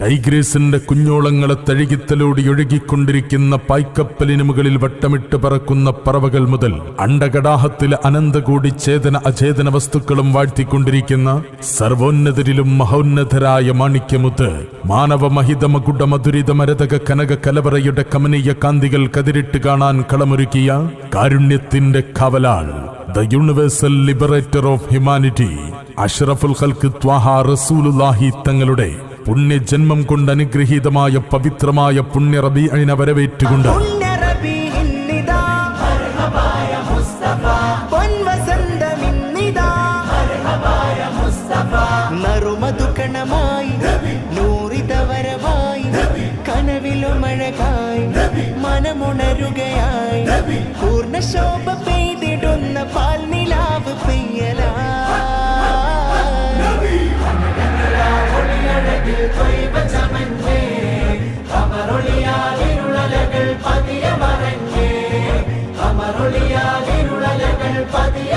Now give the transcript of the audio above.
ടൈഗ്രീസിന്റെ കുഞ്ഞോളങ്ങളെ തഴുകിത്തലോടി ഒഴുകിക്കൊണ്ടിരിക്കുന്ന പായ്ക്കപ്പലിന് മുകളിൽ വട്ടമിട്ട് പറക്കുന്ന പറവകൾ മുതൽ അണ്ടകടാഹത്തിലെ അനന്തകൂടി ചേതന അചേതന വസ്തുക്കളും വാഴ്ത്തിക്കൊണ്ടിരിക്കുന്ന സർവോന്നതരിലും മഹോന്നതരായ മാണിക്യമുത്ത് മാനവ മഹിത മകുട മധുരിത മരതക കനക കലവറയുടെ കമനീയ കാന്തികൾ കതിരിട്ട് കാണാൻ കളമൊരുക്കിയ കാരുണ്യത്തിന്റെ കാവലാൾ, the universal liberator of humanity, അഷ്റഫുൽ ഖൽഖ് ത്വാഹ റസൂലുള്ളാഹി തങ്ങളുടെ പുണ്യജന്മം കൊണ്ട് അനുഗ്രഹീതമായ പവിത്രമായ പുണ്യ റബീഇനെ വരവേറ്റുകൊണ്ട് മനമുണരുകയായി പൂർണ്ണ ശോഭ പെയ്തിടുന്ന പാൽനിലാവ് പെയ്യലാ പതിയ